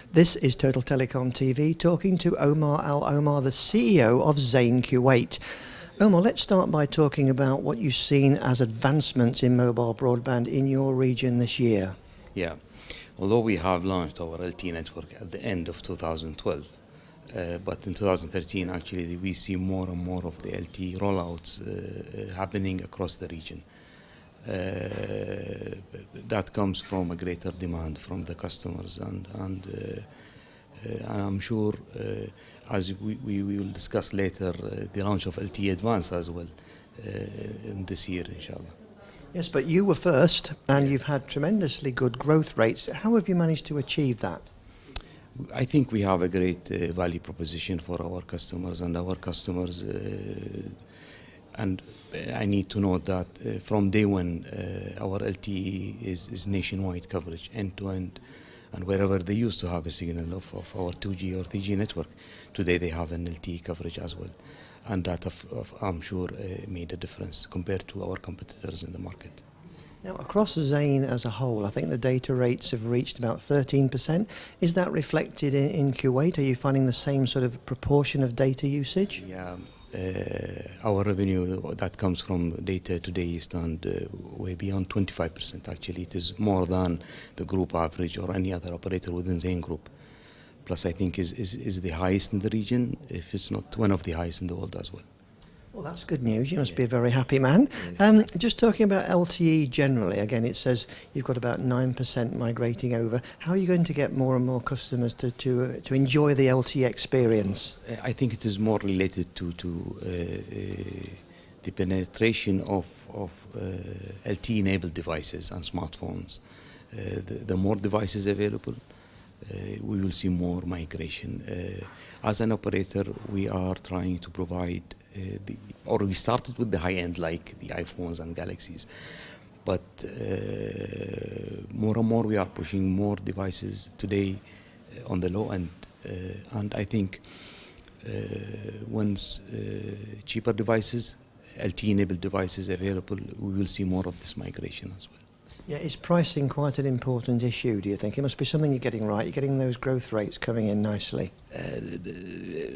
This is Total Telecom TV talking to Almar Al-Omar, the CEO of Zain Kuwait. Omar, let's start by talking about what you've seen as advancements in mobile broadband in your region this year. Yeah, although we have launched our LTE network at the end of 2012, but in 2013 actually we see more and more of the LTE rollouts happening across the region. That comes from a greater demand from the customers, and I'm sure, as we will discuss later, the launch of LTE Advanced as well in this year, inshallah. Yes, but you were first, and you've had tremendously good growth rates. How have you managed to achieve that? I think we have a great value proposition for our customers, and and I need to note that from day one, our LTE is nationwide coverage, end to end, and wherever they used to have a signal of our 2G or 3G network, today they have an LTE coverage as well, and that I'm sure made a difference compared to our competitors in the market. Now, across Zain as a whole, I think the data rates have reached about 13%. Is that reflected in Kuwait? Are you finding the same sort of proportion of data usage? Yeah, our revenue that comes from data today stand way beyond 25%. Actually, it is more than the group average or any other operator within Zain Group. Plus, I think is the highest in the region, if it's not one of the highest in the world as well. Well, that's good news. You must be a very happy man. Just talking about LTE generally, again, it says you've got about 9% migrating over. How are you going to get more and more customers to enjoy the LTE experience? I think it is more related to the penetration of LTE-enabled devices and smartphones. The more devices available, we will see more migration. As an operator, we are trying to provide we started with the high end like the iPhones and Galaxies, but more and more we are pushing more devices today on the low end, and I think once cheaper devices, LTE-enabled devices available, we will see more of this migration as well. Yeah, is pricing quite an important issue, do you think? It must be something you're getting right. You're getting those growth rates coming in nicely.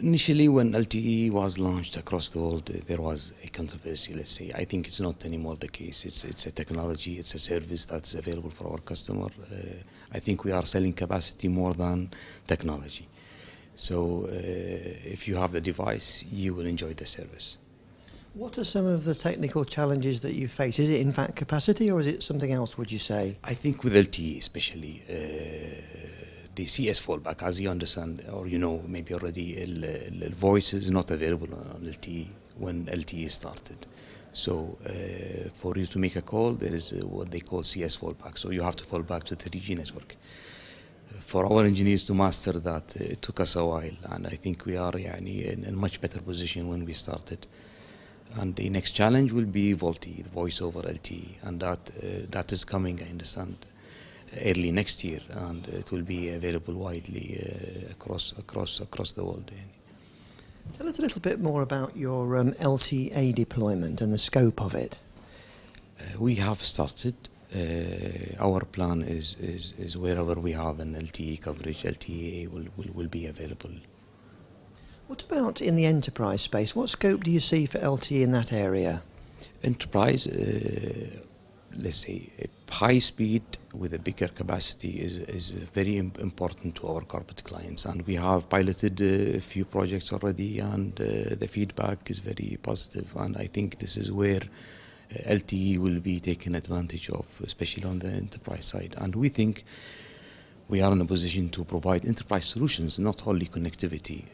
Initially, when LTE was launched across the world, there was a controversy, let's say. I think it's not anymore the case. It's a technology, it's a service that's available for our customer. I think we are selling capacity more than technology. So if you have the device, you will enjoy the service. What are some of the technical challenges that you face? Is it in fact capacity, or is it something else, would you say? I think with LTE especially, the CS fallback, as you understand, or you know maybe already, voice is not available on LTE when LTE started. So for you to make a call, there is what they call CS fallback. So you have to fall back to the 3G network. For our engineers to master that, it took us a while, and I think we are in a much better position when we started. And the next challenge will be VoLTE, the voice over LTE, and that is coming, I understand, early next year, and it will be available widely across the world. Tell us a little bit more about your LTE deployment and the scope of it. We have started. Our plan is wherever we have an LTE coverage, LTE will be available. What about in the enterprise space? What scope do you see for LTE in that area? Enterprise, let's say, high speed with a bigger capacity is very important to our corporate clients, and we have piloted a few projects already, and the feedback is very positive, and I think this is where LTE will be taken advantage of, especially on the enterprise side. And we think we are in a position to provide enterprise solutions, not only connectivity.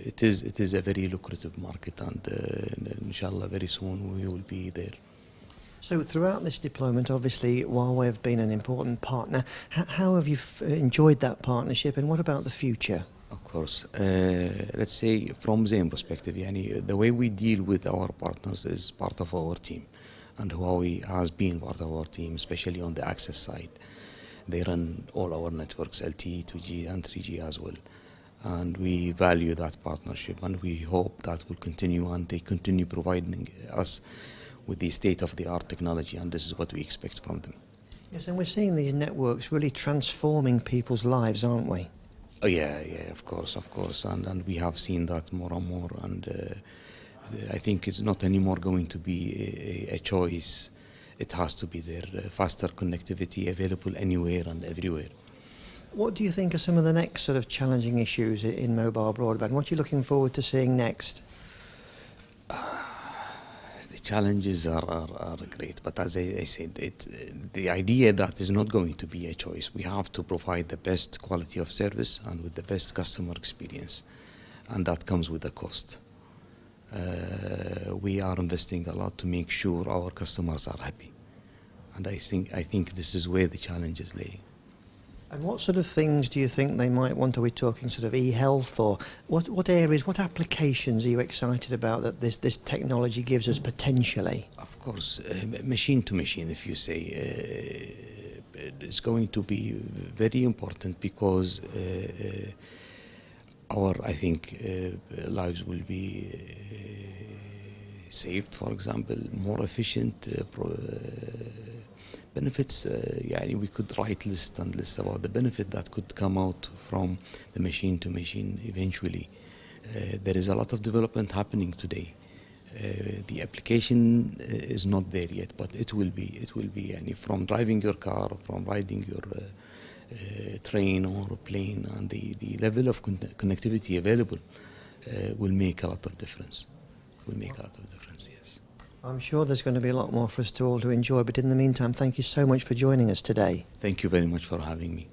It is a very lucrative market, and inshallah very soon we will be there. So throughout this deployment, obviously Huawei have been an important partner. How have you enjoyed that partnership, and what about the future? Of course, let's say from Zain perspective, the way we deal with our partners is part of our team, and Huawei has been part of our team, especially on the access side. They run all our networks, LTE, 2G and 3G as well. And we value that partnership, and we hope that will continue, and they continue providing us with the state-of-the-art technology, and this is what we expect from them. Yes, and we're seeing these networks really transforming people's lives, aren't we? Oh yeah, of course, and we have seen that more and more, and I think it's not anymore going to be a choice. It has to be there. Faster connectivity available anywhere and everywhere. What do you think are some of the next sort of challenging issues in mobile broadband? What are you looking forward to seeing next? The challenges are great, but as I said, the idea that is not going to be a choice. We have to provide the best quality of service and with the best customer experience, and that comes with a cost. We are investing a lot to make sure our customers are happy, and I think this is where the challenges lay. And what sort of things do you think they might want? Are we talking sort of e-health, or what areas, what applications are you excited about that this technology gives us potentially? Of course, machine to machine, if you say, it's going to be very important because I think, lives will be saved, for example, more efficient, benefits. We could write lists and lists about the benefit that could come out from the machine to machine eventually. There is a lot of development happening today. The application is not there yet, but it will be. From driving your car, from riding your train or plane, and the level of connectivity available will make a lot of difference. Yes. I'm sure there's going to be a lot more for us to all to enjoy, but in the meantime, thank you so much for joining us today. Thank you very much for having me.